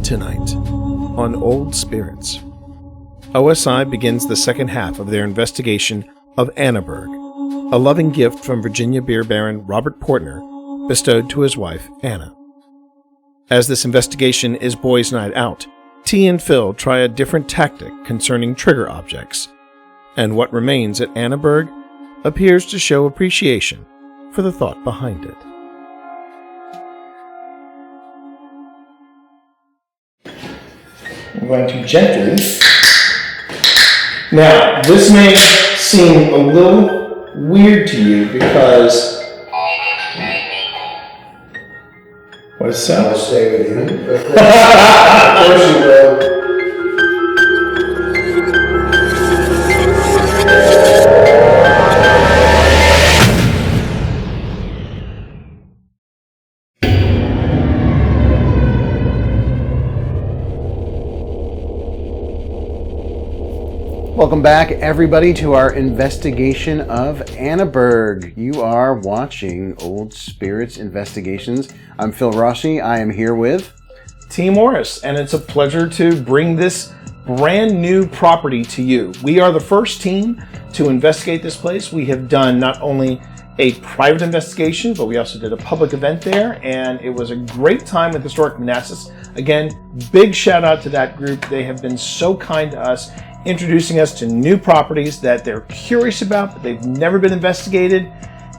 Tonight, on Old Spirits, OSI begins the second half of their investigation of Annaburg, a loving gift from Virginia beer baron Robert Portner bestowed to his wife, Anna. As this investigation is boys' night out, T and Phil try a different tactic concerning trigger objects, and what remains at Annaburg appears to show appreciation for the thought behind it. I'm going to gently. Now, this may seem a little weird to you because. What does it sound? I'll stay with you. Of course you will. Welcome back, everybody, to our investigation of Annaburg. You are watching Old Spirits Investigations. I'm Phil Rossi. I am here with T. Morris, and it's a pleasure to bring this brand new property to you. We are the first team to investigate this place. We have done not only a private investigation, but we also did a public event there, and it was a great time with Historic Manassas. Again, big shout out to that group. They have been so kind to us, introducing us to new properties that they're curious about, but they've never been investigated.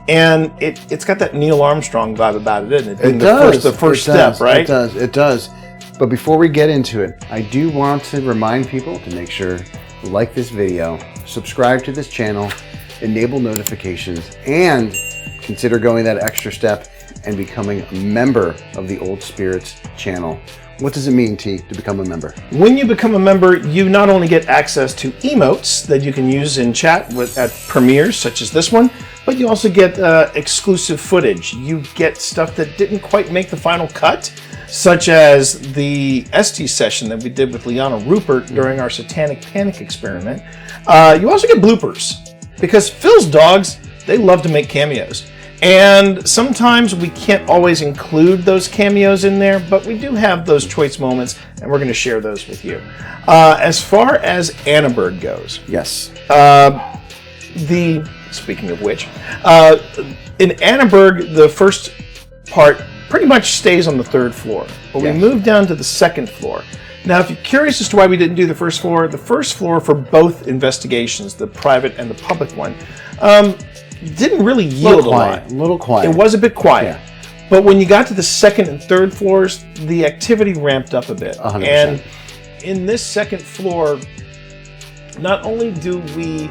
And it's got that Neil Armstrong vibe about it, isn't it? It does. The first step, right? It does. But before we get into it, I do want to remind people to make sure you like this video, subscribe to this channel, enable notifications, and consider going that extra step and becoming a member of the Old Spirits channel. What does it mean, T, to become a member? When you become a member, you not only get access to emotes that you can use in chat at premieres such as this one, but you also get exclusive footage. You get stuff that didn't quite make the final cut, such as the ST session that we did with Liana Rupert during our Satanic Panic experiment. You also get bloopers, because Phil's dogs, they love to make cameos. And sometimes we can't always include those cameos in there, but we do have those choice moments, and we're going to share those with you. As far as Annaburg goes, yes. Speaking of which, in Annaburg, the first part pretty much stays on the third floor, but we moved down to the second floor. Now, if you're curious as to why we didn't do the first floor for both investigations, the private and the public one, didn't really yield a lot. A little quiet. It was a bit quiet. Yeah. But when you got to the second and third floors, the activity ramped up a bit. 100%. And in this second floor, not only do we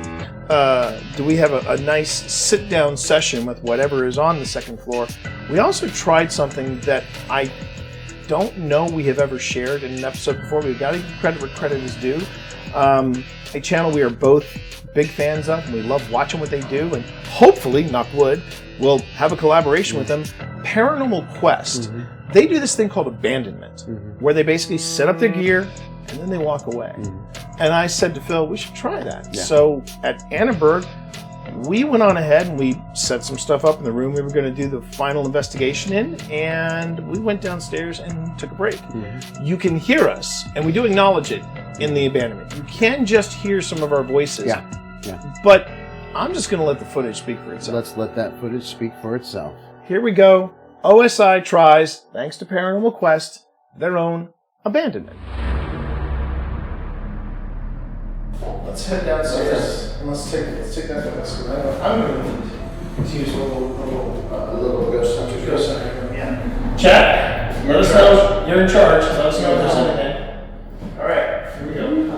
have a nice sit-down session with whatever is on the second floor, we also tried something that I don't know we have ever shared in an episode before. We've got to give credit where credit is due. A channel we are both big fans of, and we love watching what they do, and hopefully, knock wood, we'll have a collaboration with them. Paranormal Quest. Mm-hmm. They do this thing called Abandonment, where they basically set up their gear and then they walk away. And I said to Phil, we should try that. Yeah. So at Annaburg, we went on ahead and we set some stuff up in the room we were going to do the final investigation in, and we went downstairs and took a break. You can hear us, and we do acknowledge it in the Abandonment. You can just hear some of our voices. Yeah. But I'm just going to let the footage speak for itself. Let's let that footage speak for itself. Here we go. OSI tries, thanks to Paranormal Quest, their own Abandonment. Let's head downstairs and let's take that with us. I'm going to use a little ghost hunter. Yeah. Chat, let us know. You're in charge. Let us know if there's anything. All right, here we go.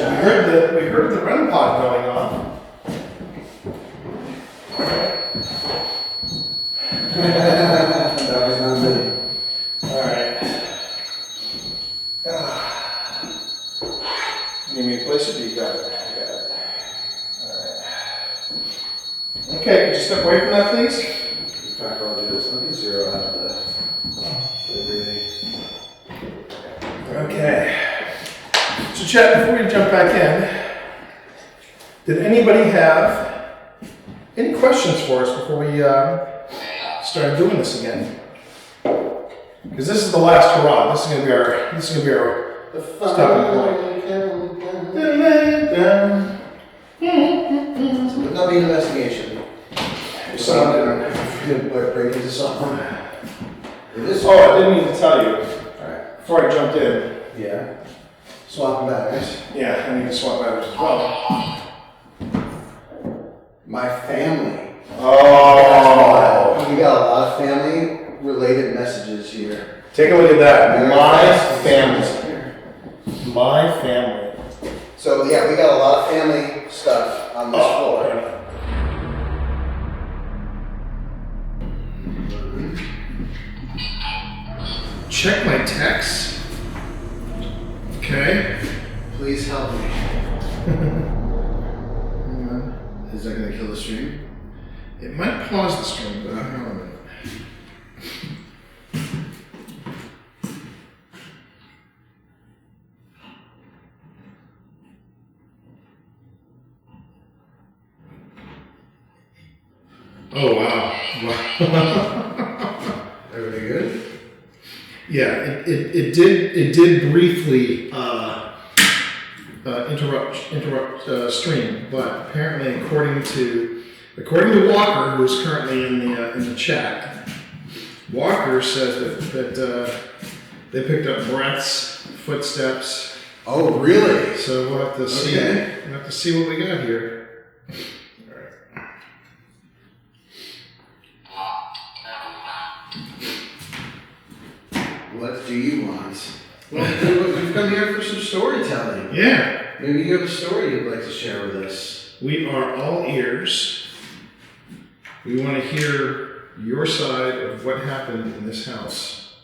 chat. We heard the REM pod going on. That was not me. All right. You need me to place it? You got it. I got it. All right. Okay, could you step away from that, please? In fact, I'll do this. Let me zero out the breathing. Okay. So, Chad, before we jump back in, did anybody have any questions for us before we start doing this again? Because this is the last hurrah. This is gonna be our stopping point. Would not be an investigation. Break into song. Oh, I didn't mean to tell you Alright. before I jumped in. Yeah. Swapping batteries. Yeah, I need to swap batteries as well. My family. Oh. We got a lot of family related messages here. Take a look at that. My family. My family. So yeah, we got a lot of family stuff on this floor. Yeah. Check my text. Okay. Please help me. Is that going to kill the stream? It might pause the stream, but hang on a minute. Oh wow. Everything good? Yeah, it did briefly interrupt stream, but apparently according to Walker, who's currently in the chat, Walker says that they picked up breaths, footsteps. Oh really? So we'll have to see. Okay. We'll have to see what we got here. What do you want? Well, we've come here for some storytelling. Yeah. Maybe you have a story you'd like to share with us. We are all ears. We want to hear your side of what happened in this house.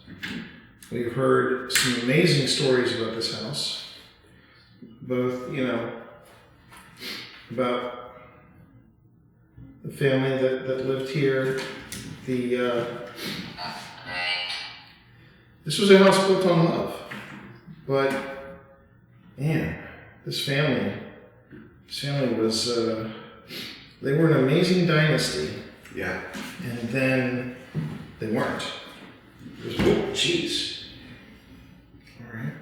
We've heard some amazing stories about this house. Both, about the family that lived here. This was a house built on love. But, man, this family was, they were an amazing dynasty. Yeah. And then they weren't. It was, oh, jeez. All right.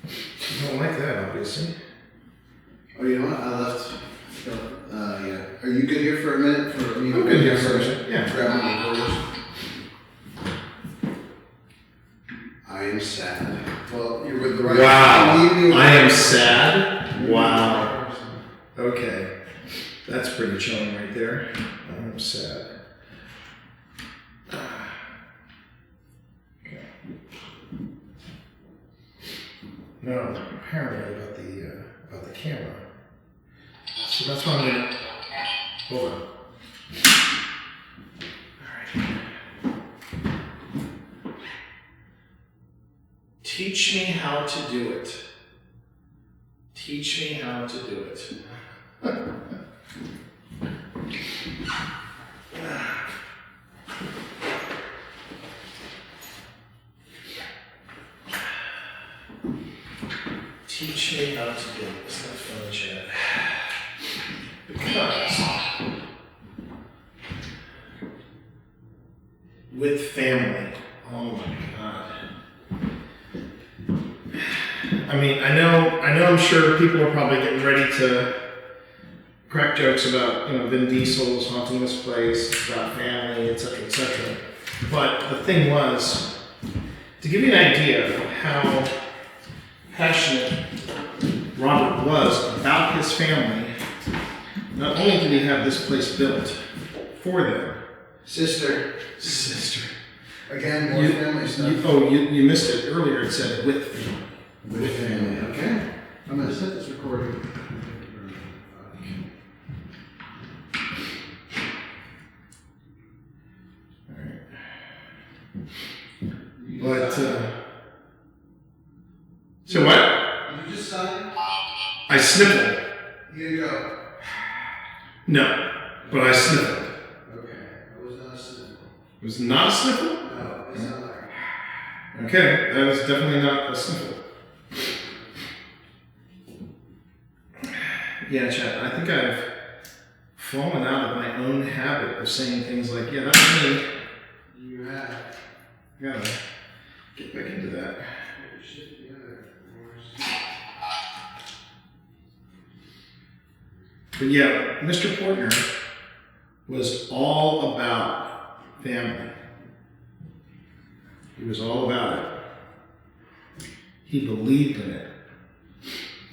You don't like that, obviously. Oh, you know what? I left. Yeah. Are you good here for a minute? For me to I'm good here for a minute. Yeah. Grab my recorders. I am sad. Well, you're with the right. Wow. I am sad. Wow. Okay. That's pretty chilling right there. I am sad. Okay. No, I'm paranoid about the camera. So that's why I'm gonna hold on. Alright. Teach me how to do it. Teach me how to do it. Teach me how to do it. Isn't that funny, Chad? Because with family, oh my God. I mean, I know I'm sure people are probably getting ready to crack jokes about, Vin Diesel's haunting this place, about family, etc., etc. But the thing was, to give you an idea of how passionate Robert was about his family, not only did he have this place built for them. Sister. Again, more family stuff. You missed it earlier. It said with family. With family, okay. I'm going to set this recording. But, so what? Did you just sign? I sniffled. Here you go. No, but I sniffled. Okay, that was not a sniffle. It was not a sniffle? No, it's not like. Okay, that was definitely not a sniffle. Yeah, Chad, I think I've fallen out of my own habit of saying things like, yeah, that's me. You have. I gotta get back into that. But yeah, Mr. Portner was all about family. He was all about it. He believed in it.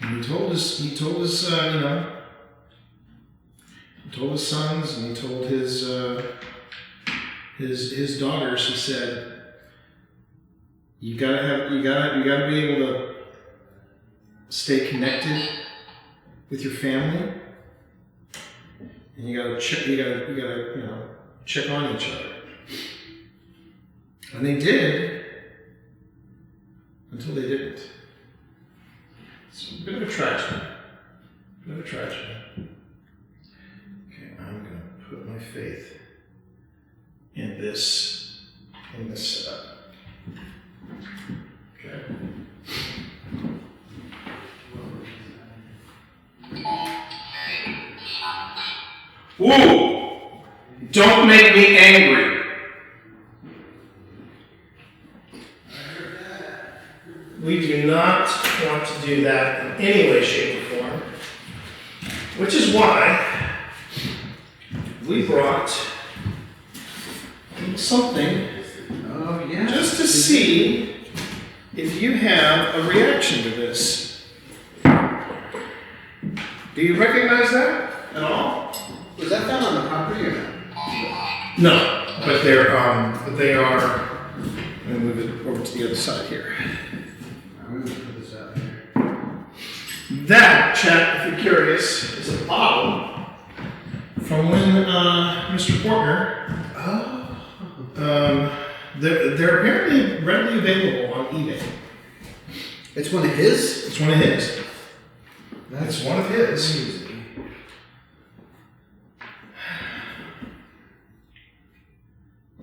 And he told his sons, and he told his daughters. He said, you gotta be able to stay connected with your family, and you gotta check on each other. And they did until they didn't. It's a bit of a tragedy. Okay, I'm gonna put my faith in this setup. Okay. Whoa! Don't make me angry. We do not want to do that in any way, shape, or form. Which is why we brought something just to see if you have a reaction to this. Do you recognize that at all? Was that found on the property or not? No, but they are. Let me move it over to the other side here. I'm going to put this out here. That, chat, if you're curious, is a bottle from when Mr. Portner. They're apparently readily available on eBay. It's one of his? It's one of his. That's one of his. Crazy.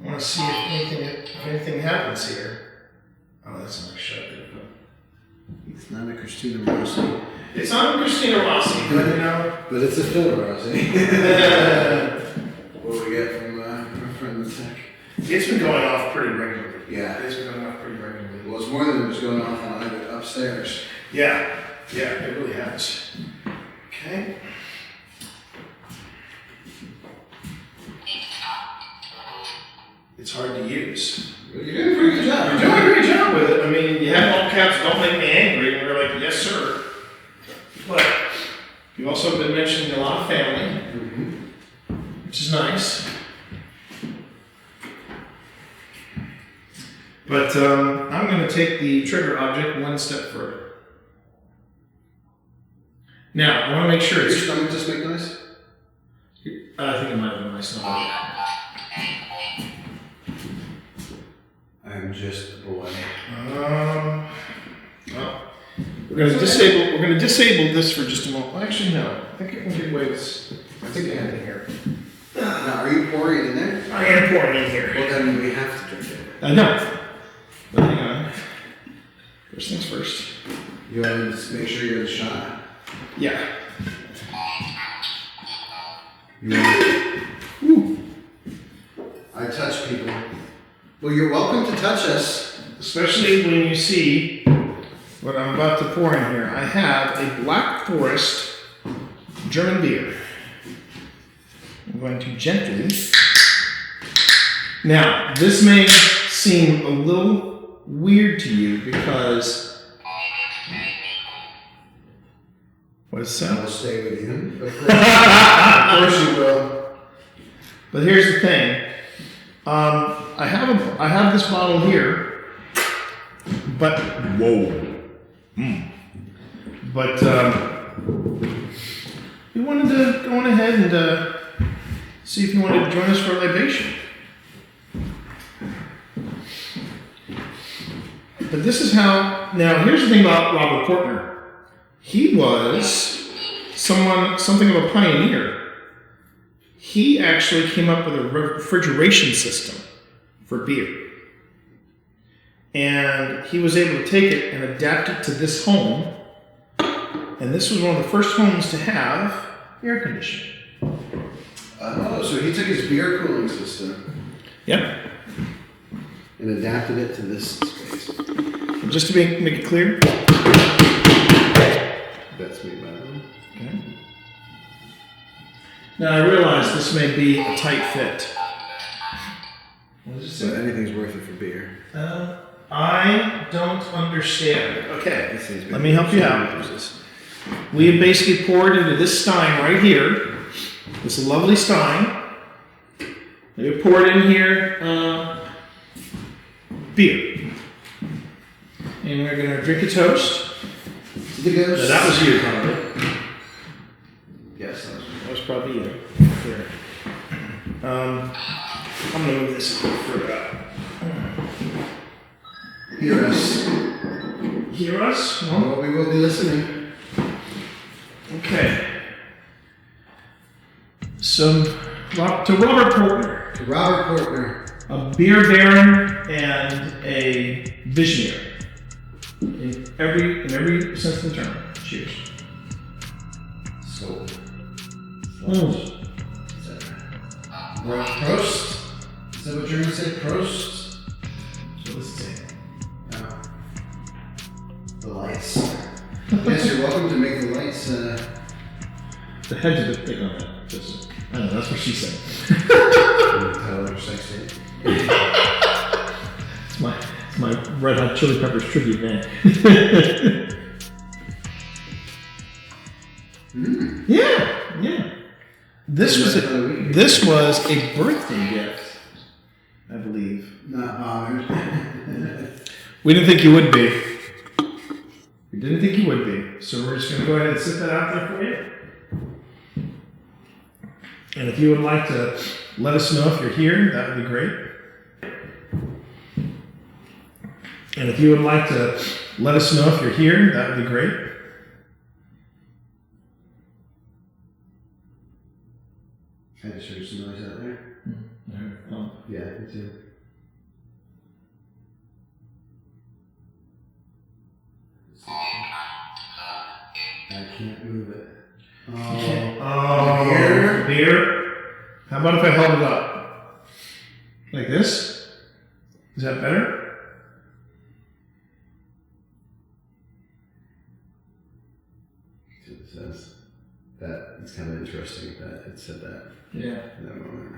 I want to see if anything happens here. Oh, that's not a shot. It's not a Christina Rossi. It's not a Christina Rossi, but you know. But it's a Phil Rossi. What do we get from our friend the tech? It's been going off pretty regularly. Yeah. It's been going off pretty regularly. Well, it's more than it was going off on either upstairs. Yeah, it really has. Okay. It's hard to use. You're doing a pretty good job. You're doing a great job with it. I mean, you have all caps, don't make me angry, and we're like, yes, sir. But you've also been mentioning a lot of family, which is nice. But I'm going to take the trigger object one step further. Now, I want to make sure Your it's... stomach just make noise? I think it might have been my stomach. I'm just a boy. Well, we're going to disable this for just a moment. Well, actually, no. I think I can get away with. I think I have it here. Now, are you pouring it in there? I am pouring in here. Well, then we have to drink it. No. But hang on. First things first. You want to just make sure you're the shot. Yeah. You want to... I touch people. Well, you're welcome to touch us. Especially when you see what I'm about to pour in here. I have a Black Forest German beer. I'm going to gently. Now, this may seem a little weird to you because. What's that? I'll stay with you. Of course you will. But here's the thing. I have this bottle here, but But we wanted to go on ahead and see if you wanted to join us for a libation. But this is how. Now, here's the thing about Robert Portner. He was something of a pioneer. He actually came up with a refrigeration system for beer. And he was able to take it and adapt it to this home. And this was one of the first homes to have air conditioning. Oh, so he took his beer cooling system. Yep. And adapted it to this space. And just to make it clear. That's me, by the way. Okay. Now I realize this may be a tight fit. What does it say? So anything's worth it for beer. I don't understand. Okay, let me help you out. We have basically poured into this stein right here, this lovely stein. We have poured in here beer. And we're going to drink a toast. The ghost. Now, that was you, probably. Yes, That was probably you. Here. I'm going to move this a little further out. Hear us. Hear us? No? Well, we will be listening. Okay. So, to Robert Portner. Robert Portner. A beer baron and a visionary. In every sense of the term. Cheers. So. Prost. Is that what you're going to say? Prost? So let's see. No. The lights. Yes, you're welcome to make the lights. The head's a bit thick on that. Just, I don't know, that's what she said. Tell her sexy. It's my Red Hot Chili Peppers tribute band. Yeah. This was a birthday gift, I believe. Not bothered. We didn't think you would be. We didn't think you would be. So we're just going to go ahead and sit that out there for you. And if you would like to let us know if you're here, that would be great. And if you would like to let us know if you're here, that would be great. I just heard some noise out there. Yeah, me too. I can't move it. Oh, beer. How about if I held it up? Like this? Is that better? It says that. It's kind of interesting that it said that. Yeah. In that moment.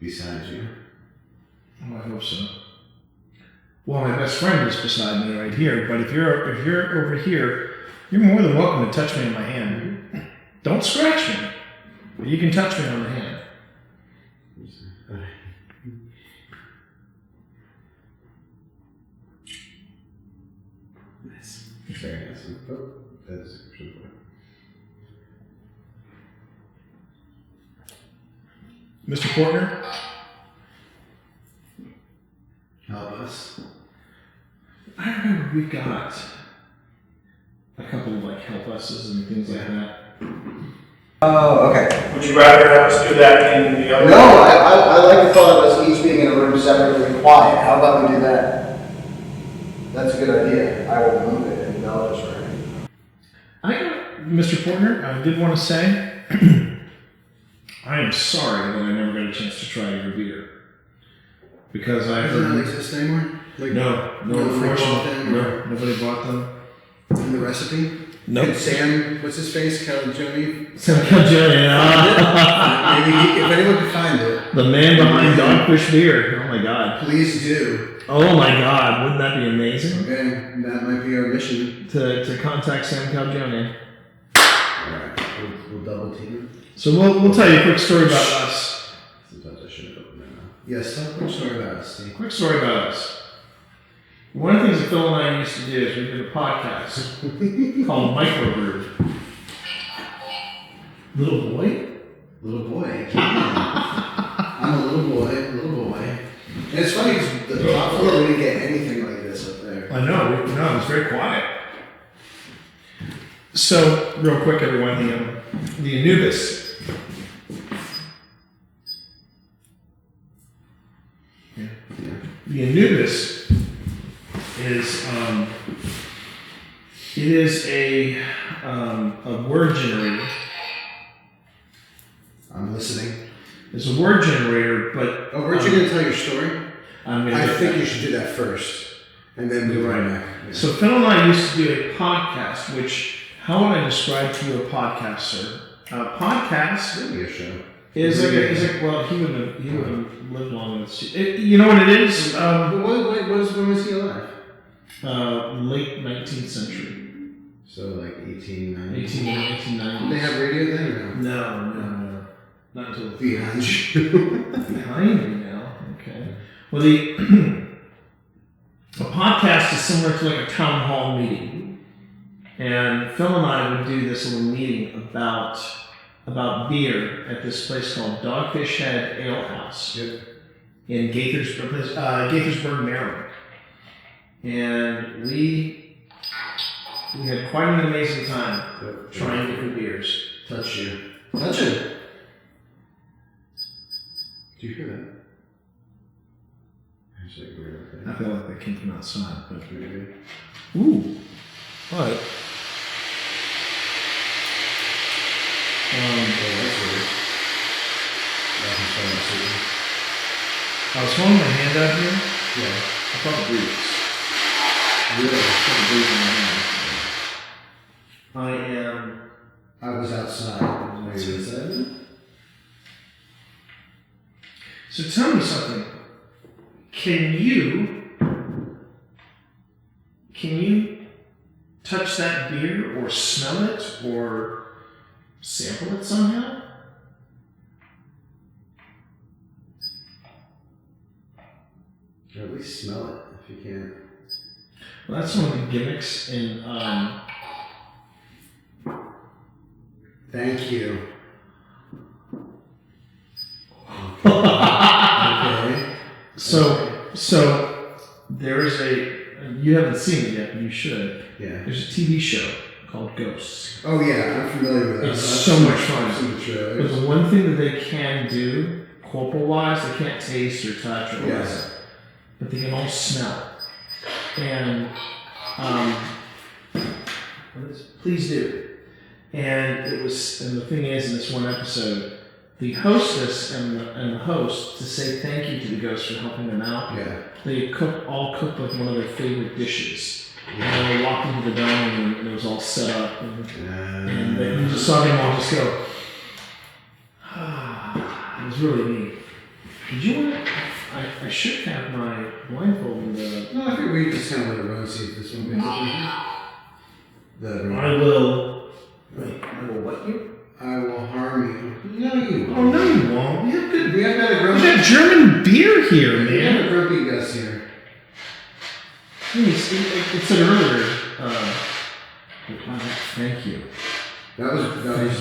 Besides you. Oh, I hope so. Well, my best friend is beside me right here, but if you're over here, you're more than welcome to touch me on my hand. Don't scratch me, but you can touch me on the hand. Nice. Very nice. Oh, that is a good point. Mr. Portner? Help us. I remember we got a couple of help us's and things like that. Oh, okay. Would you rather have us do that in the other No, I like the thought of us each being in a room separately quiet. How about we do that? That's a good idea. I will move it and acknowledge her. Mr. Portner, I did want to say, I am sorry that I never got a chance to try your beer. Because I Does it not heard... exist anymore? Like, No, unfortunately. No, nobody bought them. In the recipe? Nope. Could Sam, what's his face? Calagione? Sam Calagione, Maybe if anyone could find it. the man behind Dogfish Beer. Oh my God. Please do. Oh my God, wouldn't that be amazing? Okay, that might be our mission. To contact Sam Calagione. We'll double team. So we'll tell you a quick story about us. Sometimes I should have opened my mouth. Yes, tell a quick story about us, Steve. Quick story about us. One of the things that Phil and I used to do is we did a podcast called Microbrew. Little boy? Little boy. I'm a little boy. And it's funny because the top floor, we didn't get anything like this up there. I know, no, it's very quiet. So, real quick, everyone, the Anubis. Yeah. The Anubis is it is a word generator. I'm listening. It's a word generator, but oh, weren't you going to tell your story? I think you should do that first, and then move right back. Yeah. So Phil and I used to do a podcast. Which, how would I describe to you a podcast, sir? A podcast Maybe a show. Is like well, he would have lived long enough. You know what it is? When was he alive? Late 19th century. So like 1890. 1890. Did they have radio then or no? No. Not until behind you. Behind me now. Okay. Well, a podcast is similar to like a town hall meeting, and Phil and I would do this little meeting about beer at this place called Dogfish Head Ale House in Gaithersburg, Maryland, and we had quite an amazing time trying different beers. Touch it. Do you hear that? I feel like that came from outside, but maybe. Ooh. What? That's weird. I was holding my hand out here. Yeah. I felt a breeze. Really? I felt a breeze in my hand. I was outside. Were you inside? So tell me something. Can you touch that beer or smell it or sample it somehow? Or at least smell it if you can. Well, that's one of the gimmicks in. Thank you. Okay. So there is you haven't seen it yet, but you should. Yeah. There's a TV show called Ghosts. Oh yeah, I'm familiar with that. It's so much fun. But the one thing that they can do, corporal-wise, they can't taste or touch or whatever, but they can all smell. And please do. And the thing is, in this one episode, the hostess and the host, to say thank you to the ghosts for helping them out, they all cooked like one of their favorite dishes. And they walked into the dining room and it was all set up, and you just saw them all just go. It was really neat. Did you want to? I should have my blindfold in the. No, I think we just kind of let it run, see if this one gets I will. Wait, I will what you? I will harm you. No, you won't. Oh, no, you won't. We have got a grumpy. We got German beer here, man. We have a grumpy Gus here. It said earlier. Thank you. That was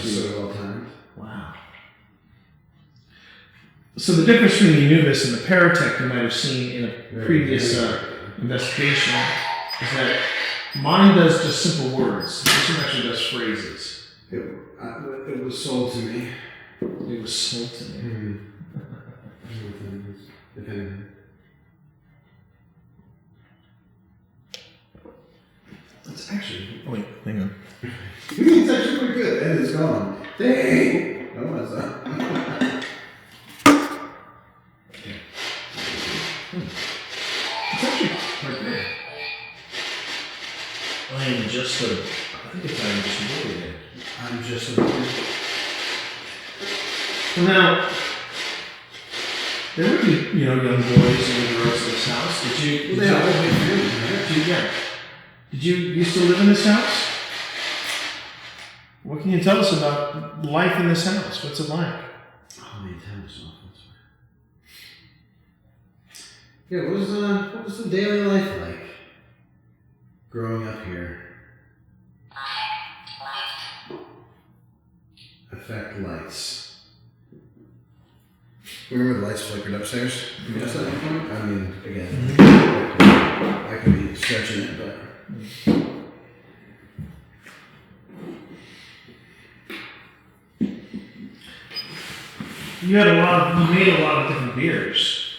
so well timed. Wow. So the difference between the Anubis and the Paratech you might have seen in a previous investigation is that mine does just simple words. This one actually does phrases. It was sold to me. It was sold to me. If anything. It's actually. Oh wait, hang on. It's actually pretty good. And it's gone. Dang! Oh, what's that? It's actually quite good. I think it's just really. I'm just a Well, now, there would be, young boys and girls in this house. Did you? They all have families, right? Did you used to live in this house? What can you tell us about life in this house? What's it like? Oh, the tennis office. Yeah, what was the daily life like growing up here? Affect lights. Remember the lights flickered upstairs? Yes. I mean, again, I could be stretching it, but. You made a lot of different beers.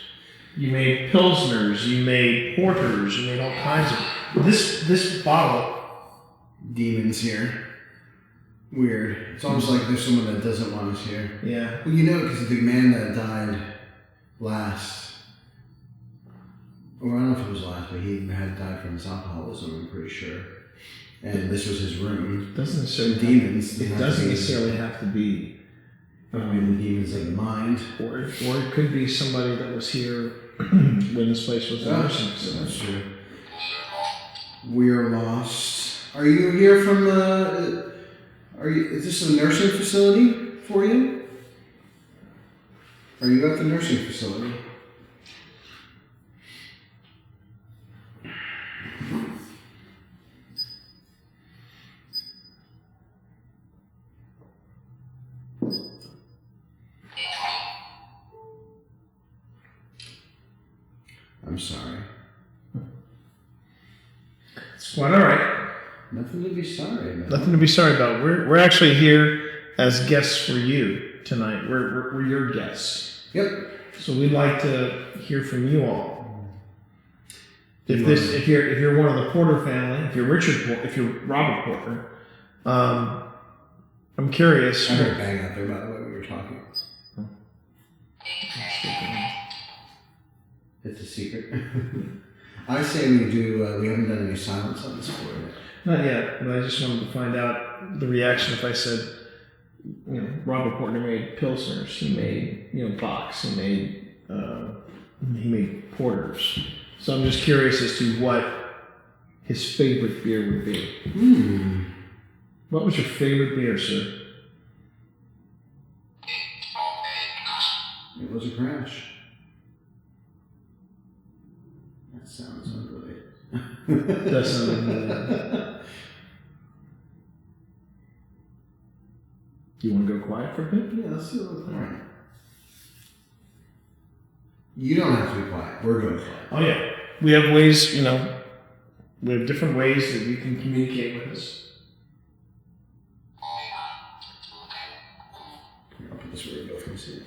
You made Pilsners, you made Porters, you made all kinds of. This bottle. Demons here. Weird. It's almost like there's someone that doesn't want us here. Yeah. Well, you know, because the man that died last, or I don't know if it was last, but he had died from his alcoholism, I'm pretty sure. And this was his room. It doesn't necessarily demons. It doesn't necessarily have to be. The demons of the mind. Or it could be somebody that was here when this place was a nursing facility. That's true. We're lost. Are you here from is this a nursing facility for you? Are you at the nursing facility? I'm sorry. It's quite all right. Nothing to be sorry about. Nothing to be sorry about. We're actually here as guests for you tonight. We're your guests. Yep. So we'd like to hear from you all. If you're one of the Porter family, if you're Robert Portner, I'm curious. I heard a bang out there by the way we were talking. It's a secret. I say we haven't done any silence on this board yet. Not yet, but I just wanted to find out the reaction if I said, Robert Portner made Pilsners, he made, Box, he made Porters. So I'm just curious as to what his favorite beer would be. What was your favorite beer, sir? It was a crash. That sounds ugly. That sounds ugly. Do you want to go quiet for a bit? Yeah, let's do it. All right. You don't have to be quiet. We're going quiet. Oh, yeah. We have ways, we have different ways that you can communicate with us. Here, I'll put this where we both can see it.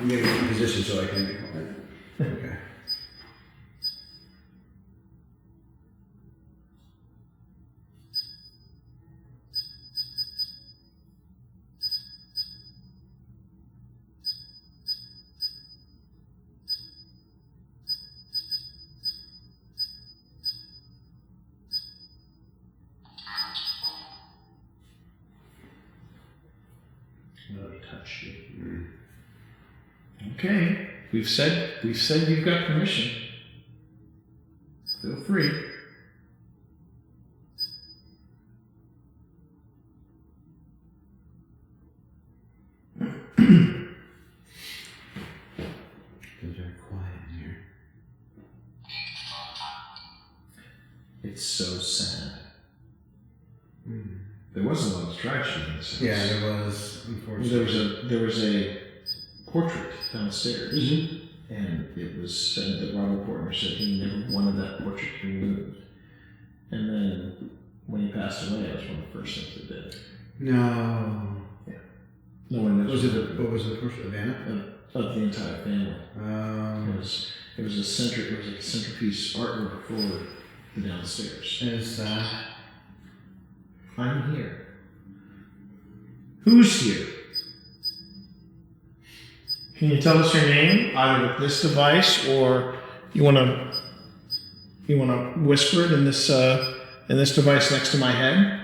I'm getting in position so I can be quiet. Okay. No touch you. Okay. We've said you've got permission. Feel free. It's very quiet in here. It's so sad. There wasn't a lot of tragedy in this house. Yeah, there was, unfortunately. There was a portrait downstairs, and it was said that Robert Portner said he never wanted that portrait removed. And then when he passed away, that was one of the first things they did. No. Yeah. No one knows. What was the portrait of Anna? Of the entire family. It was a centerpiece artwork for the downstairs. Is that? I'm here. Who's here? Can you tell us your name, either with this device or you want to whisper it in this device next to my head?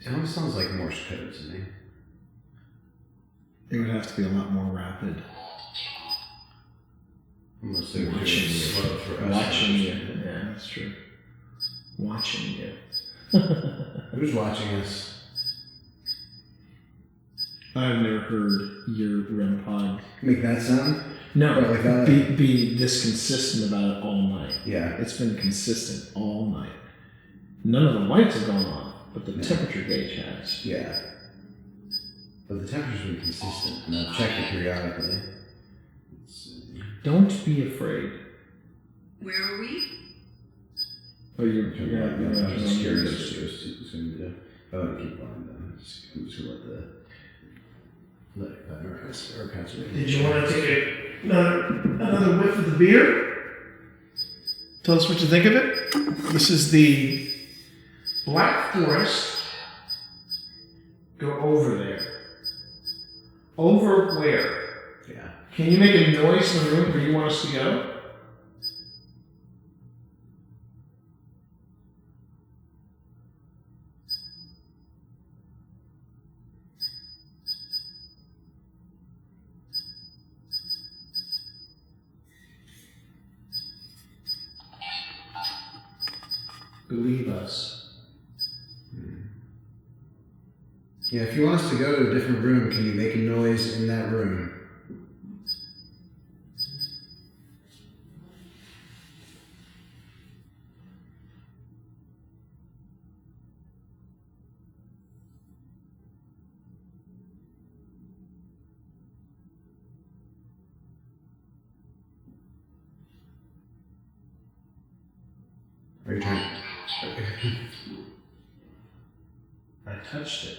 It almost sounds like Morse code to me. It would have to be a lot more rapid. Unless they're Watching doing you. slow for us. Watching you. Yeah, that's true. Watching you. Who's watching us? I've never heard your REM pod. Make that sound? No, Like that? be this consistent about it all night. Yeah. It's been consistent all night. None of the lights have gone off, but the temperature gauge has. Yeah. But the temperature's been consistent, and I've checked it periodically. Don't be afraid. Where are we? Oh, you're I'm just curious what it's going to do. I want to keep going then. I'm just going to let our cats read. Did you want to take another whiff of the beer? Tell us what you think of it. This is the Black Forest. Go over there. Over where? Yeah. Can you make a noise in the room where you want us to go? Believe us. Yeah, if you want us to go to a different room, can you make a noise in that room? Are you trying? I touched it.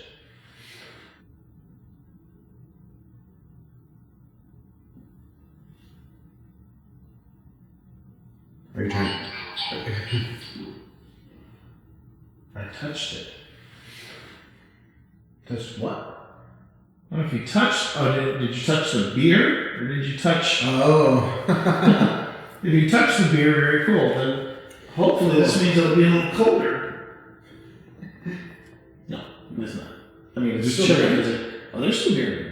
Are you trying? I touched it. Touched what? I don't know if you touched. Oh, did you touch the beer, or did you touch? Oh. If you touch the beer, very cool. Then hopefully this means it'll be a little colder. No, it's not. I mean, it's Is there just still chilly. beer? Oh, there's still beer.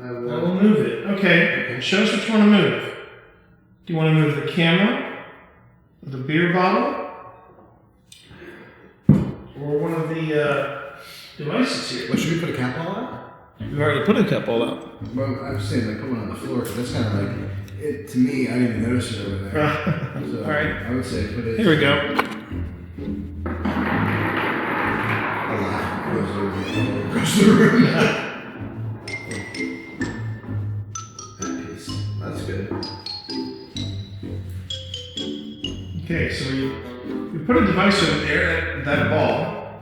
I will move it. Okay. Show us what you want to move. Do you want to move the camera, the beer bottle, or one of the devices here? What, should we put a cat ball out? We've already put a couple out. Well, I was saying, like, put one on the floor, because that's kind of like, it, to me, I didn't even notice it over there. So, All right. I would say put it... Here we go. A lot goes over across the room. That piece. That's good. Okay, so we put a device over there, that ball,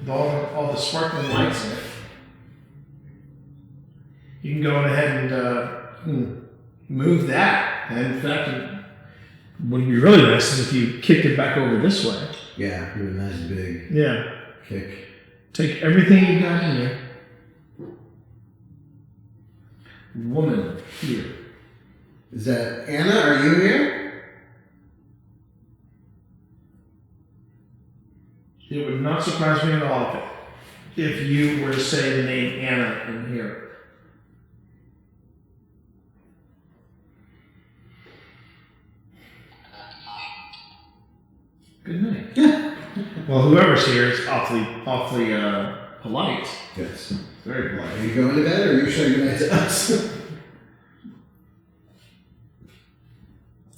with all the sparkling lights in it. You can go ahead and move that. And in fact, what would be really nice is if you kicked it back over this way. Yeah, give it a nice big Yeah. kick. Take everything you got in here. Woman here. Is that Anna? Are you here? It would not surprise me at all if you were to say the name Anna in here. Good night. Well, whoever's here is awfully polite. Yes. Very polite. Are you going to bed, or are you saying goodnight to us?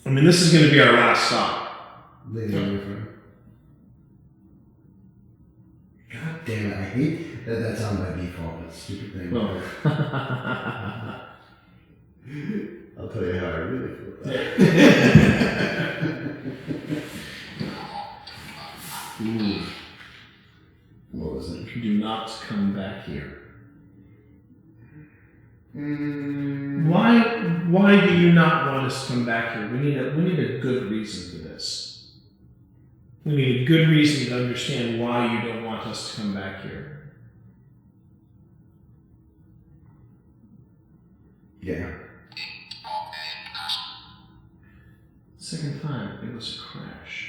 I mean, this is going to be our last stop. Leave it away from. God damn it! I hate that. That's on by default. That stupid thing. Well, I'll tell you how I really feel about it. Ooh. What was it? Do not come back here. Mm. Why do you not want us to come back here? We need a good reason for this. We need a good reason to understand why you don't want us to come back here. Yeah. Second time, it was a crash.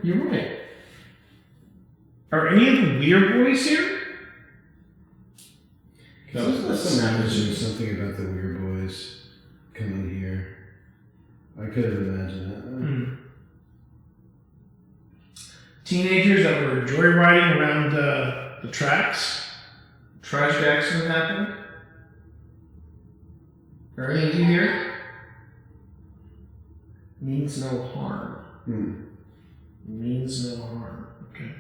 You're right. Are any of the Weir boys here? Let's imagine something about the Weir boys coming here. I could have imagined that. Teenagers that were joyriding around the tracks. Tragic accident happened. Are any of you here? Means no harm. Means no harm. Okay.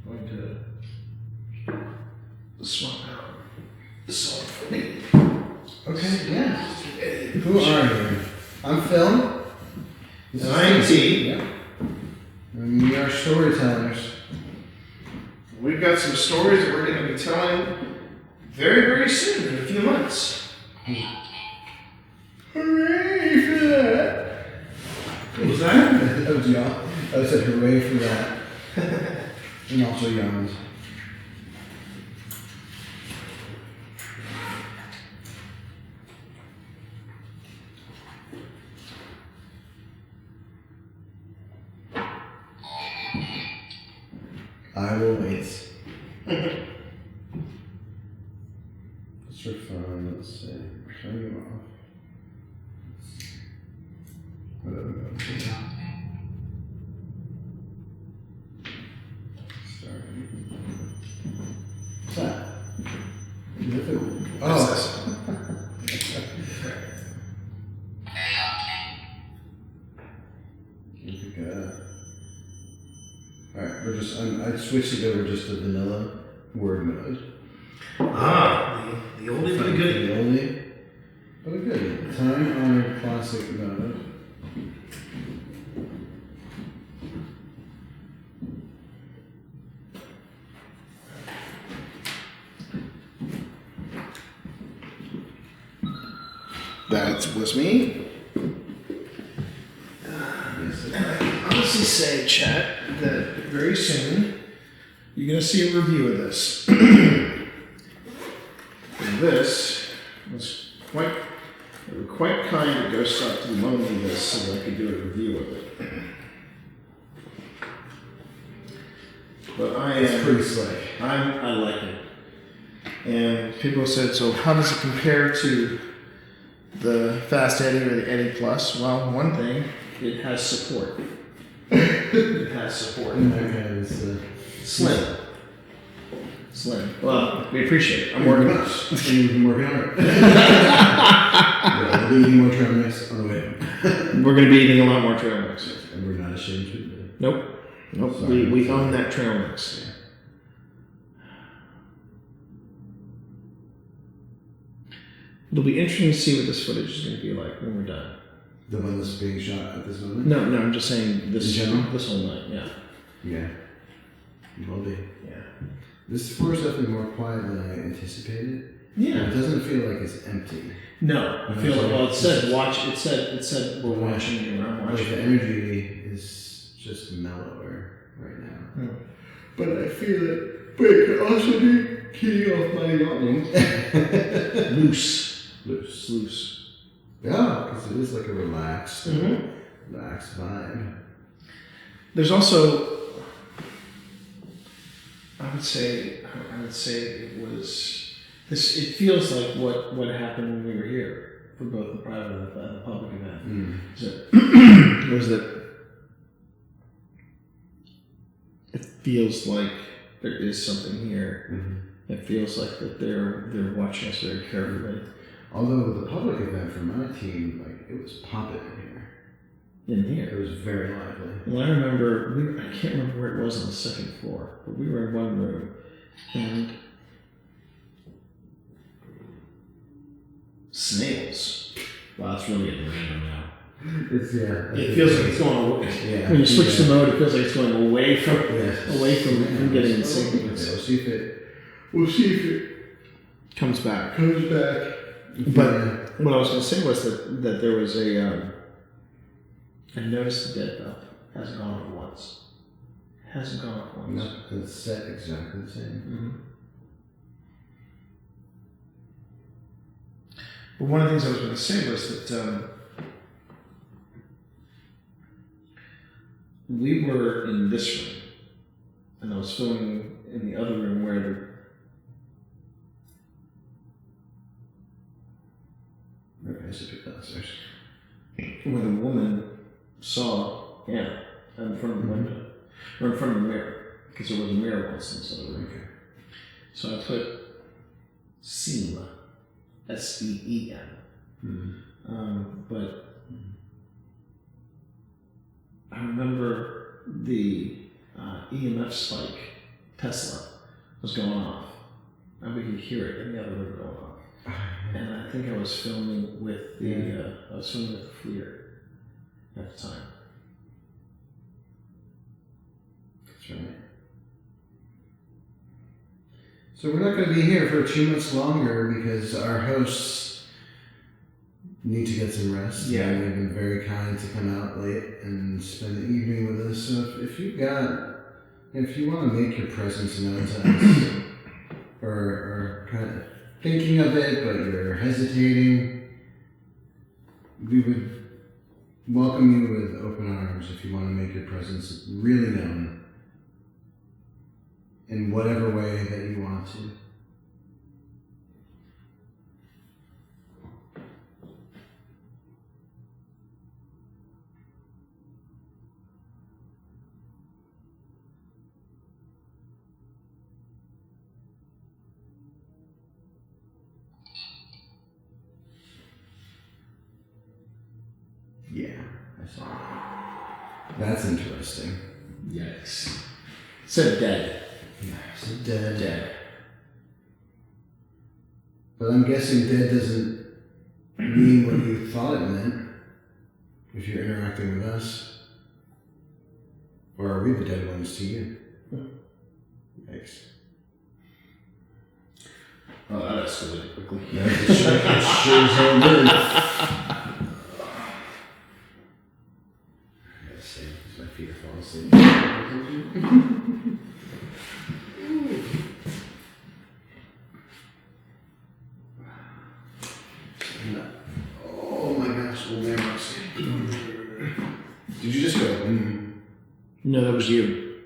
Going to swap out the song for me. Okay, yeah. Who are you? I'm Phil. And I'm T. Yeah. And we are storytellers. We've got some stories that we're going to be telling very, very soon, in a few months. Hooray for that! What was that? That was y'all. I said hooray for that. And also yawns. I will wait. Just for fun, let's see. Turn you off. Whatever. Start. What's that? Oh. Alright, we're just, I switched it over just to vanilla word mode. The oldie but a goodie. The oldie but a goodie. Time honored classic mode. That was me. I honestly say, chat, that very soon you're going to see a review of this. And this was they were quite kind to go stop to loan me this so that I could do a review of it. But It's pretty slick. I like it. And people said, so how does it compare to the Fast Eddie or the Eddie Plus? Well, one thing, it has support. It has support. Okay, it's Slim. Slim. Well, we appreciate it. I'm working on it. You've been working on it. We'll be eating more trail mix on the way. We're going to be eating a lot more trail mix. And we're not ashamed to admit it. Nope. We own that trail mix. Yeah. It'll be interesting to see what this footage is going to be like when we're done. The one that's being shot at this moment? No, I'm just saying this In general? this whole night. Yeah. Yeah. It will be. Yeah. This floor is definitely more quiet than I anticipated. Yeah. It doesn't feel like it's empty. No, I feel like, well, it said watch. It said we're watching you. I'm Like watching. the energy is just mellower right now. Hmm. But I feel it. But it could also be keying off my yawning. Loose. Yeah, because it is like a relaxed Mm-hmm. vibe. There's also, I would say it was this. It feels like what happened when we were here for both the private and the public event. Was that it feels like there is something here. Mm-hmm. It feels like that they're watching us very carefully. Although the public event for my team, like it was popping in here. In here. It was very lively. Well, I remember, I can't remember where it was on the second floor, but we were in one room, and snails. Wow, it's really getting random now. It's It feels like it's going away. Yeah. When you switch the mode, it feels like it's going away from Yes. getting in signals. We'll see if it Comes back. comes back. But what I was going to say was that there was I noticed the dead bell hasn't gone off once. Hasn't gone off once. No, it's set exactly the same. But one of the things I was going to say was that we were in this room, and I was filming in the other room where where the woman saw Anna in front of the window, or in front of the mirror, because there was a mirror once in this other room. Okay. So I put Seem, S-E-E-M. But I remember the EMF spike, Tesla, was going off. And we could hear it in the other room going off. And I think I was filming with the FLIR at the time. That's right. So we're not going to be here for too much longer because our hosts need to get some rest. Yeah. And they've been very kind to come out late and spend the evening with us. So if you want to make your presence known to us, or kind of thinking of it, but you're hesitating, we would welcome you with open arms if you want to make your presence really known in whatever way that you want to. Yeah, I saw that. That's interesting. Yikes. It said dead. Yeah, so dead. Dead. But I'm guessing dead doesn't mean what you thought it meant if you're interacting with us. Or are we the dead ones to you? Yikes. Oh, that escalated quickly. Yeah, it sure as hell did. My feet are falling asleep. Oh my gosh, old man Roxy. Did you just go, No, that was you.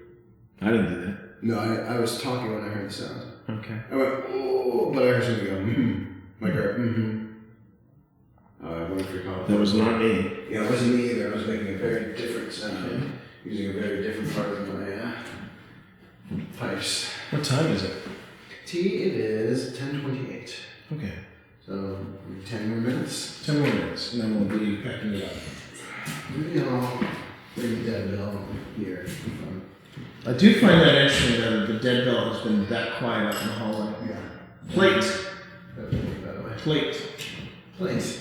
I didn't do that. No, I was talking when I heard the sound. Okay. I went, oh, but I heard something go, Like I went for call. That was not me. Yeah, it wasn't me either. I was making a very different sound. Using a very different part of my pipes. What time is it? It is 10:28. Okay. So 10 more minutes. 10 more minutes, and then we'll be packing it up. Maybe I'll bring the dead bell here. I do find that interesting that the dead bell has been that quiet out in the hallway. Yeah. Plate. That would be by the way. Plate. Plate.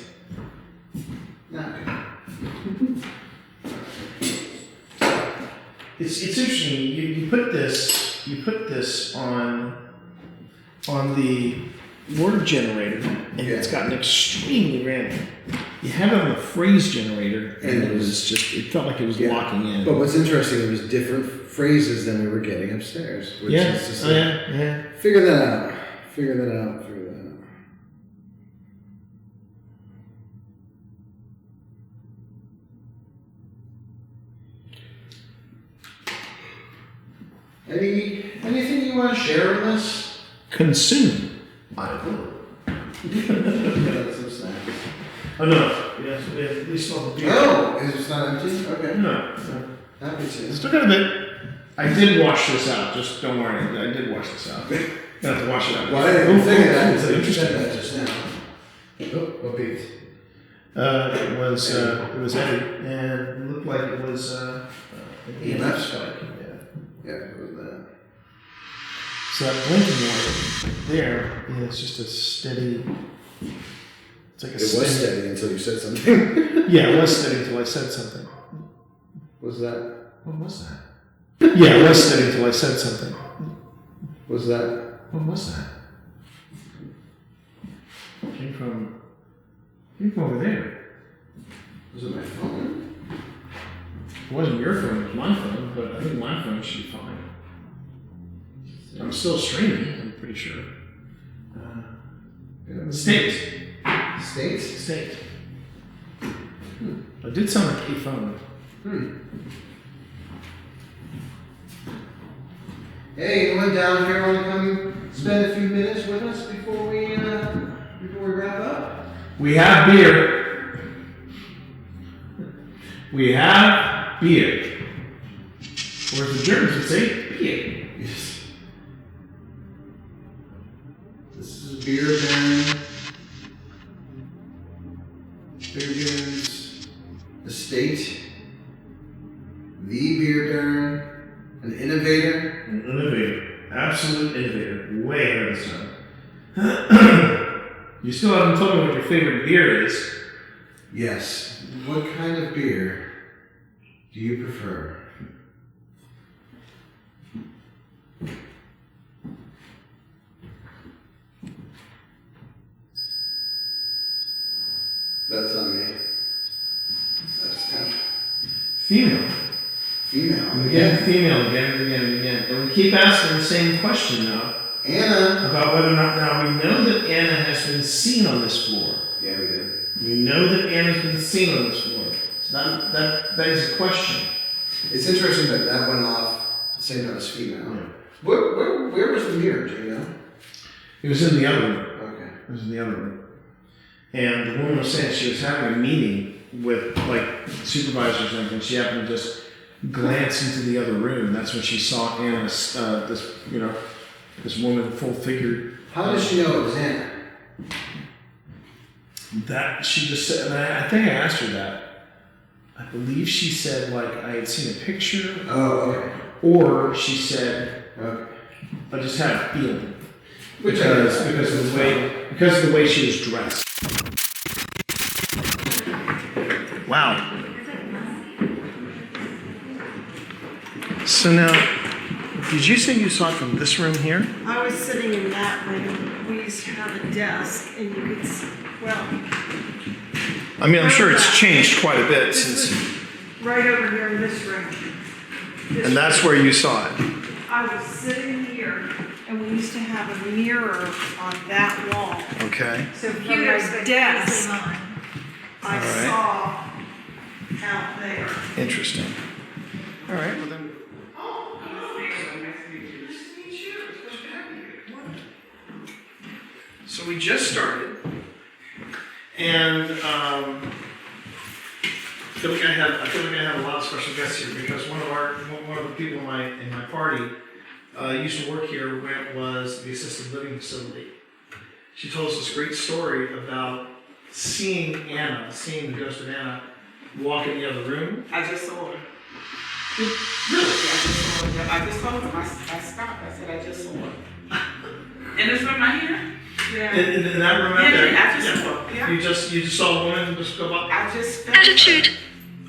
Not good. It's interesting. You put this on the word generator, and it's gotten extremely random. You have it on the phrase generator, and it felt like it was locking in. But what's interesting, it was different phrases than we were getting upstairs. Which is just like, Figure that out. Figure that out. Anything you want to share with us? Consume. I will. Got some snacks. Oh no. Yes, we still have a beer. Oh, is it not empty? Okay. No. Happy to. Still got a bit. I did wash this out. Just don't worry. I did wash this out. I have to wash it out. Well, I didn't think of that. It's It's interesting. that just now. Oh, what beat? It was Eddie, and it looked like it was an EMF spike. Yeah, it was that. So that blinking light there is just a steady. It's like a It was steady until you said something. Yeah, it was steady until I said something. Was that? What was that? Yeah, it was steady until I said something. Was that? What was that? Came from over there. Was it my phone? It wasn't your phone, it was my phone, but I think my phone should be fine. I'm still streaming, I'm pretty sure. Stay States? State. It did sound like a phone. Hey, anyone down here want to come spend a few minutes with us before we wrap up? We have beer. We have beer. Whereas the Germans would say beer. Yes. This is Beer Baron. Beer Baron's estate. The Beer Baron. An innovator. An innovator. Absolute innovator. Way ahead of his time. You still haven't told me what your favorite beer is. Yes. What kind of beer do you prefer? That's on me. That's tough. Female. Female. Again, female, again and again and again. And we keep asking the same question now. Anna. About whether or not, now we know that Anna has been seen on this floor. Yeah, we did. We know that Anna's been seen on this floor. So that begs a question. It's interesting that that went off at the same time as female. Yeah. Where was the mirror, do you know? It was in the other room. Okay. It was in the other room. And the woman was saying she was having a meeting with like supervisors and she happened to just glance into the other room. That's when she saw Anna, this woman full figured. How does she know it was Anna? That she just said, and I think I asked her that. I believe she said like I had seen a picture. Oh, okay. Or she said, Okay. I just had a feeling. Which Because of the way she was dressed. Wow. So now, did you say you saw it from this room here? I was sitting in that room. We used to have a desk, and you could see, well, I mean, I'm sure it's changed quite a bit this since. was right over here in this room. And that's where you saw it. I was sitting here, and we used to have a mirror on that wall. Okay. So from my desk, I right. saw out there. Interesting. All right. Well then. So we just started, and I feel like I have a lot of special guests here because one of the people in my party used to work here when it was the assisted living facility. She told us this great story about seeing the ghost of Anna, walk in the other room. I just saw her. Really? Yeah, I just told her. I stopped. I said, I just saw her. In this room right here? Yeah. In that room right there? Yeah, I just saw her. Yeah. You just saw a woman just go by? I just felt Attitude.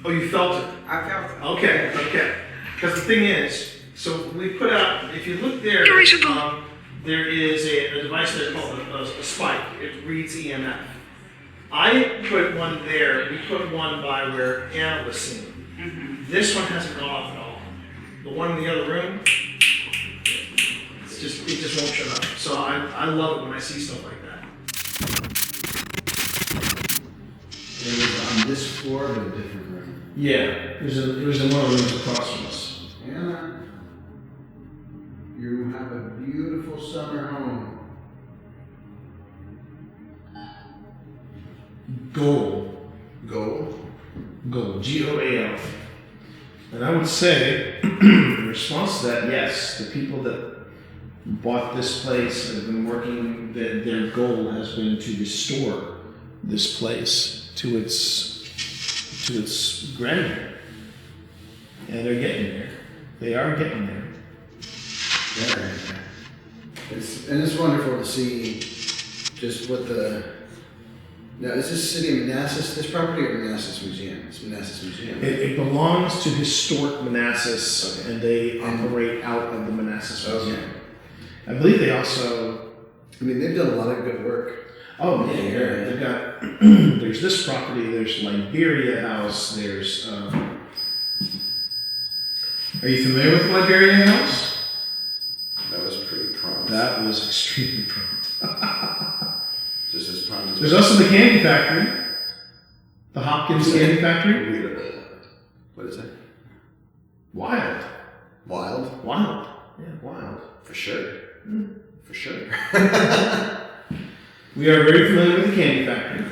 Oh, you felt it? I felt it. Okay. Because the thing is, so we put out, if you look there, there is a device there called a spike. It reads EMF. I put one there. We put one by where Anna was seen. Mm-hmm. This one hasn't gone off at all. The one in the other room, it just won't shut up. So I love it when I see stuff like that. It was on this floor but a different room. Yeah, it was in one of the rooms across from us. Anna, you have a beautiful summer home. Goal. Gold? Goal. Goal. And I would say, in response to that, yes, the people that bought this place have been working, their goal has been to restore this place to its grandeur. And they're getting there. They are getting there. Yeah. It's wonderful to see just what the... Now, is this city of Manassas, this property, or Manassas Museum? It's Manassas Museum. It belongs to Historic Manassas, okay. And they operate out of the Manassas Museum. Okay. I believe they also... I mean, they've done a lot of good work. Oh, yeah. They've got... there's this property, there's Liberia House, there's... Are you familiar with Liberia House? That was pretty prompt. That was extremely prompt. Just as prompt as There's also the candy factory. The Hopkins Candy Factory. What is it? Wild. Wild? Wild. Yeah, wild. For sure. For sure. We are very familiar with the candy factory.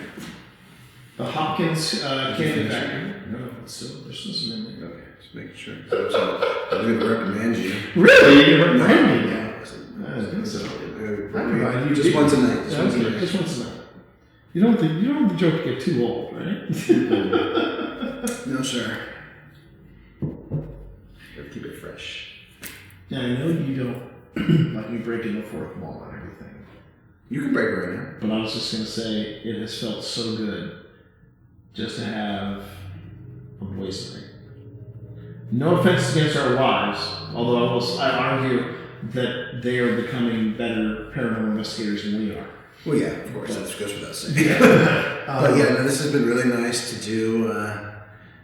The Hopkins Candy Factory. No, there's still some in there. Okay, just making sure. I'm going to reprimand you. Really? You're reprimanding me? No. I don't think so. Just once a night. Just once a night. You don't want the joke to get too old, right? No, sir. Gotta keep it fresh. Yeah, I know you don't like me breaking the fourth wall and everything. You can break it right now. But I was just going to say, it has felt so good just to have a voice in it. No offense against our wives, although I argue that they are becoming better paranormal investigators than we are. Well, yeah, of course, that goes without saying. But yeah, no, this has been really nice to do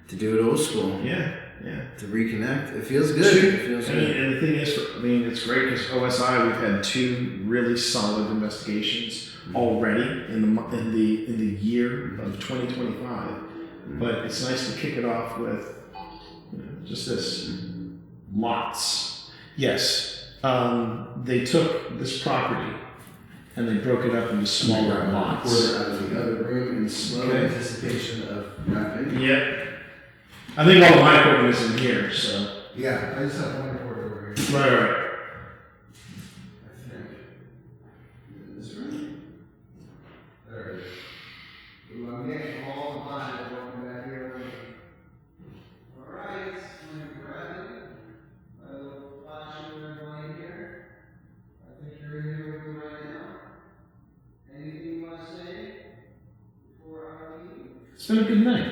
it old school. Yeah. To reconnect, it feels good. And the thing is, it's great because OSI, we've had 2 really solid investigations already in the year of 2025. But it's nice to kick it off with just this lots. Yes, they took this property and they broke it up into smaller lots. Quarter out of the other room in slow anticipation of wrapping. Yep. I think all of my equipment is in here, so. Yeah, I just have one cord over here. Right. I think. In this room? There it is. Ooh, I'm getting all the lines walking back here. Alright, when you're grabbing, I will flash you everybody here. I think you're in here with me right now. Anything you want to say before I leave? It's been a good night.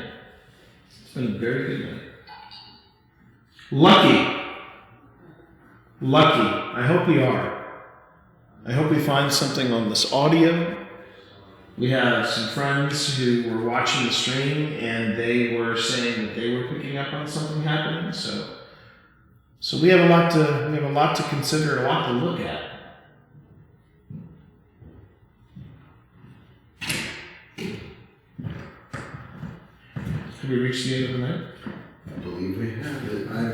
It's been a very good night. Lucky. I hope we are. I hope we find something on this audio. We have some friends who were watching the stream and they were saying that they were picking up on something happening. So we have a lot to consider, a lot to look at. Have we reached the end of the night? I believe we have it. I'm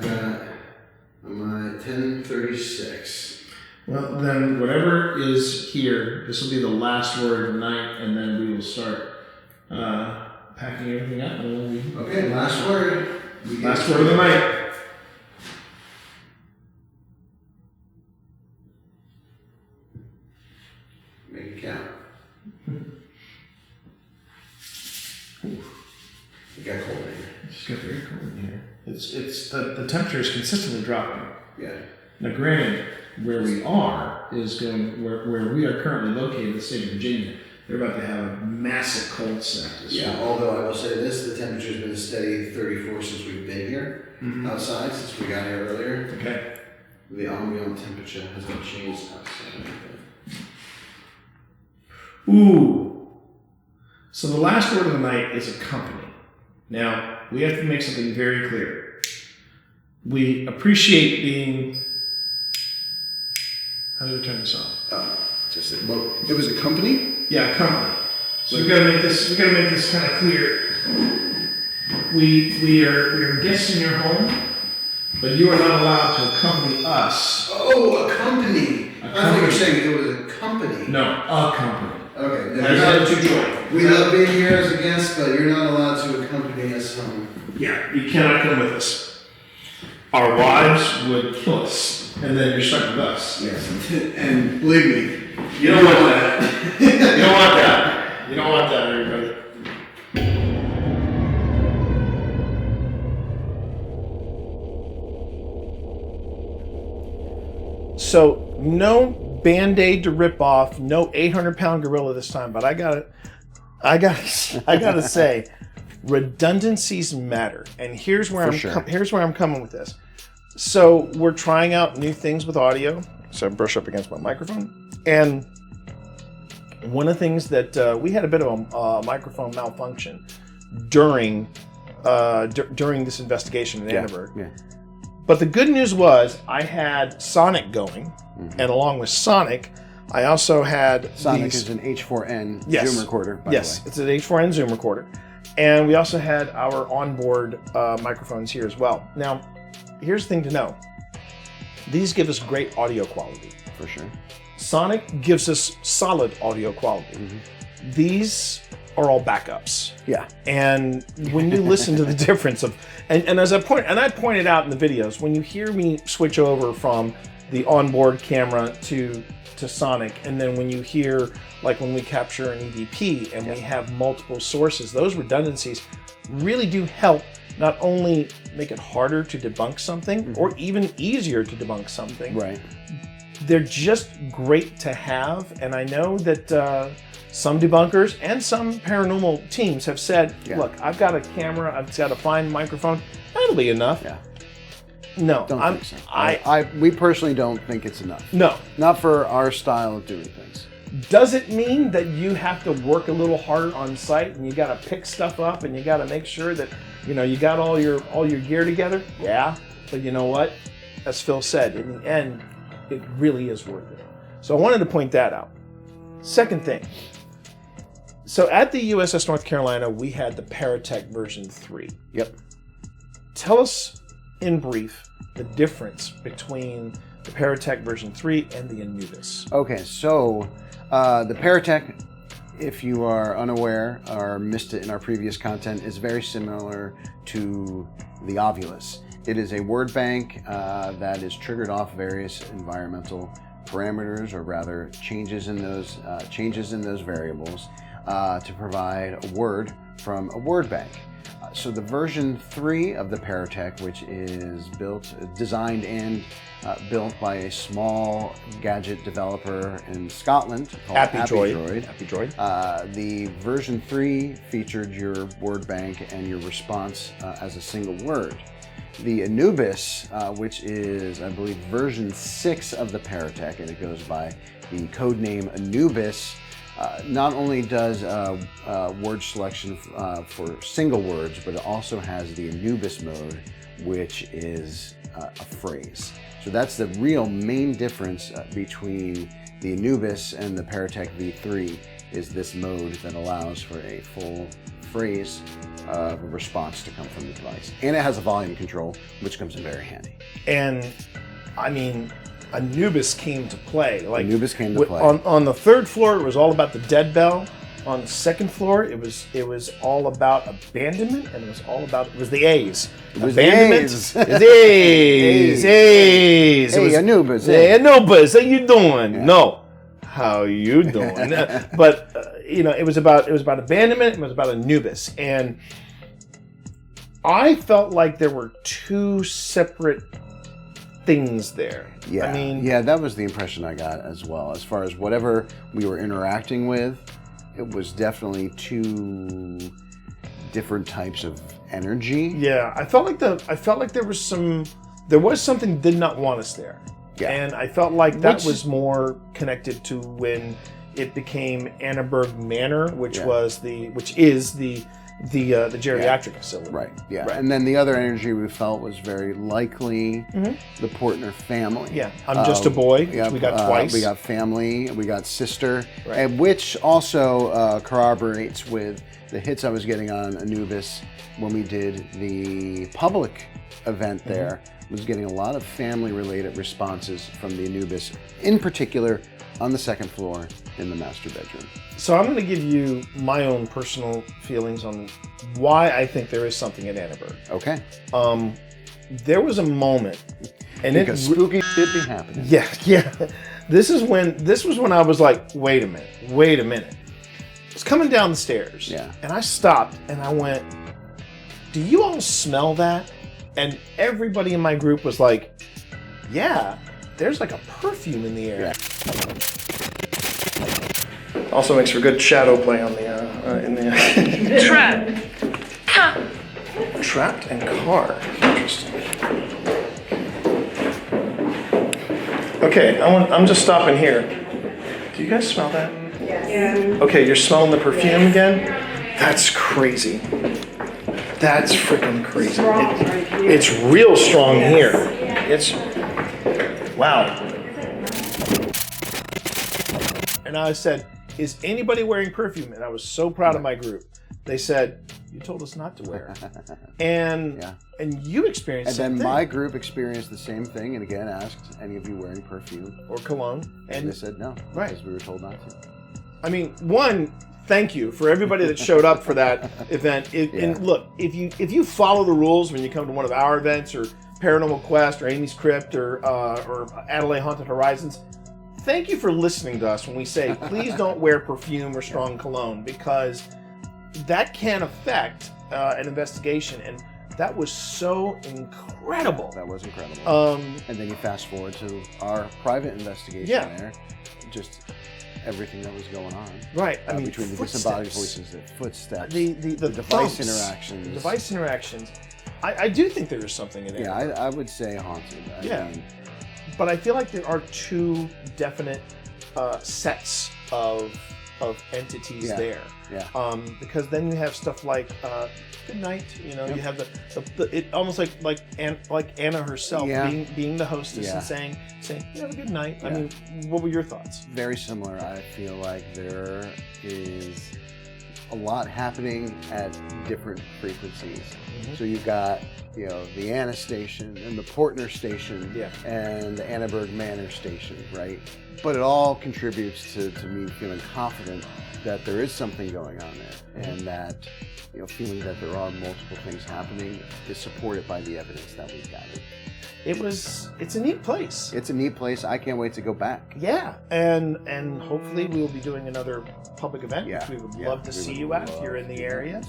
at 10:36. Well, then whatever is here, this will be the last word of the night, and then we will start packing everything up. And then Okay, last word. Last word of the night. Make it count. It got cold in here. It just got very cold in here. It's the temperature is consistently dropping. Yeah. Now, granted, where we are is going where we are currently located in the state of Virginia. They're about to have a massive cold snap this week. Although I will say this, the temperature's been a steady 34 since we've been here outside, since we got here earlier. Okay. The ambient temperature has not changed outside. Ooh. So the last word of the night is a company. Now, we have to make something very clear. We appreciate being... How do we turn this off? Well, it was a company? Yeah, a company. So we've got to make this kind of clear. We are guests in your home, but you are not allowed to accompany us. Oh, a company. I thought you were saying it was a company. No, a company. Okay. As in to join. We love being here as a guest, but you're not allowed to accompany us home. Yeah, you cannot come with us. Our wives would kill us, and then you're stuck with us. Yes, and believe me, You don't want that. You don't want that. You don't want that, everybody. So no Band-Aid to rip off, no 800-pound gorilla this time, but I gotta say, redundancies matter, and here's where I'm coming with this. So we're trying out new things with audio. So I brush up against my microphone, and one of the things that we had a bit of a microphone malfunction during this investigation in Annaburg. Yeah. But the good news was I had Soi&x going, and along with Soi&x, I also had Soi&x these. is an H4n Yes. Zoom recorder, by Yes, the way. it's an H4n Zoom recorder. And we also had our onboard microphones here as well. Now, here's the thing to know. These give us great audio quality. For sure. Soi&x gives us solid audio quality. Mm-hmm. These are all backups. Yeah. And when you listen to the difference of, and as I pointed out in the videos, when you hear me switch over from the onboard camera to Soi&x, and then when you hear, like when we capture an EVP and we have multiple sources, those redundancies really do help not only make it harder to debunk something or even easier to debunk something. Right. They're just great to have, and I know that some debunkers and some paranormal teams have said, look, I've got a camera, I've got a fine microphone, that'll be enough. Yeah. No, Don't think so. We personally don't think it's enough. No. Not for our style of doing things. Does it mean that you have to work a little harder on site and you got to pick stuff up and you got to make sure that you got all your gear together? Yeah, but you know what? As Phil said, in the end, it really is worth it. So I wanted to point that out. Second thing. So at the USS North Carolina, we had the Paratech version 3. Yep. Tell us in brief the difference between the Paratech version 3 and the Anubis. Okay, so the Paratech, if you are unaware or missed it in our previous content, is very similar to the Ovilus. It is a word bank that is triggered off various environmental parameters, or rather changes in those variables to provide a word from a word bank. So the version 3 of the Paratech, which is designed and built by a small gadget developer in Scotland called AppyDroid. The version 3 featured your word bank and your response as a single word. The Anubis, which is, I believe, version 6 of the Paratech, and it goes by the code name Anubis, not only does word selection for single words, but it also has the Anubis mode, which is a phrase. So that's the real main difference between the Anubis and the Paratech V3, is this mode that allows for a full phrase response to come from the device. And it has a volume control, which comes in very handy. And I mean, Anubis came to play. Anubis came to play. On the third floor, it was all about the dead bell. On the second floor, it was all about abandonment, and it was the A's. It was abandonment. the A's. A's. Hey, Anubis. Hey, Anubis. How you doing? Yeah. No. How you doing? But it was about abandonment. It was about Anubis, and I felt like there were two separate things there. Yeah, I mean, that was the impression I got as well. As far as whatever we were interacting with, it was definitely two different types of energy. Yeah, I felt like there was something that did not want us there. Yeah. And I felt like that was more connected to when it became Annaburg Manor, which is the geriatric facility. Right. Yeah. Right. And then the other energy we felt was very likely the Portner family. Yeah. I'm just a boy. We got twice. We got family. We got sister, and which also corroborates with the hits I was getting on Anubis when we did the public event there. Was getting a lot of family-related responses from the Anubis, in particular on the second floor in the master bedroom. So I'm going to give you my own personal feelings on why I think there is something at Annaburg. Okay. There was a moment, and because spooky shit be happening. Yeah. This was when I was like, wait a minute. I was coming down the stairs, and I stopped and I went, "Do you all smell that?" And everybody in my group was like, "Yeah, there's like a perfume in the air." Yeah. Also makes for good shadow play on the in the trapped and car. Interesting. Okay, I'm just stopping here. Do you guys smell that? Yeah. Okay, you're smelling the perfume again? That's crazy. That's freaking crazy. It's real strong here. It's wow. And I said, is anybody wearing perfume? And I was so proud of my group. They said, you told us not to wear it. And you experienced and the same then thing. my group experienced the same thing, and again asked, any of you wearing perfume? Or cologne. And they said no, Right. because we were told not to. I mean, one, thank you for everybody that showed up for that event. And look, if you follow the rules when you come to one of our events, or Paranormal Quest, or Amy's Crypt, or Adelaide Haunted Horizons, thank you for listening to us when we say, please don't wear perfume or strong cologne, because that can affect an investigation. And that was so incredible. That was incredible. And then you fast forward to our private investigation there. Just everything that was going on. Right. I mean, between the disembodied voices, the footsteps, the device thumps, interactions. the device interactions. I do think there is something in there. Yeah, I would say haunted. I mean, but I feel like there are two definite sets of entities there. Yeah. Because then you have stuff like good night. You know, you have the it almost like Anna herself being the hostess and saying you have a good night. Yeah. I mean, what were your thoughts? Very similar. I feel like there is a lot happening at different frequencies. Mm-hmm. So you've got, the Anna station and the Portner station and the Annaburg Manor station, right? But it all contributes to me feeling confident that there is something going on there, and that, feeling that there are multiple things happening is supported by the evidence that we've gathered. It's a neat place. It's a neat place. I can't wait to go back. Yeah, and hopefully we will be doing another public event, which we would love to see you at if you're in the area.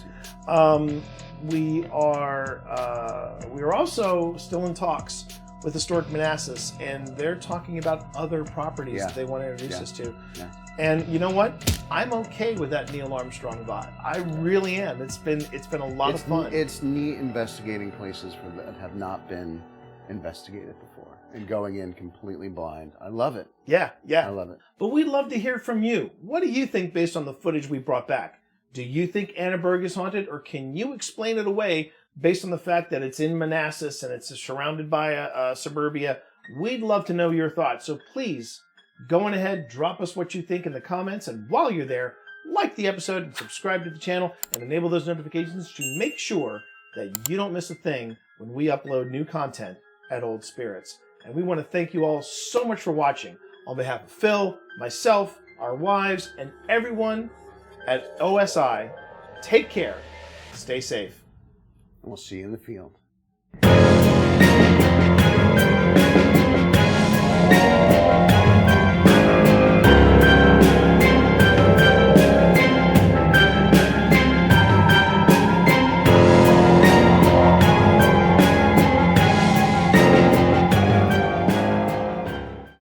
We are also still in talks with Historic Manassas, and they're talking about other properties that they want to introduce us to. Yeah. And you know what? I'm okay with that Neil Armstrong vibe. I really am. It's been a lot of fun. It's neat investigating places that have not been investigated before and going in completely blind. I love it. Yeah. I love it. But we'd love to hear from you. What do you think based on the footage we brought back? Do you think Annaburg is haunted, or can you explain it away based on the fact that it's in Manassas and it's surrounded by suburbia? We'd love to know your thoughts. So please go on ahead, drop us what you think in the comments, and while you're there, like the episode and subscribe to the channel and enable those notifications to make sure that you don't miss a thing when we upload new content at Old Spirits. And we want to thank you all so much for watching. On behalf of Phil, myself, our wives, and everyone at OSI, take care, stay safe. We'll see you in the field.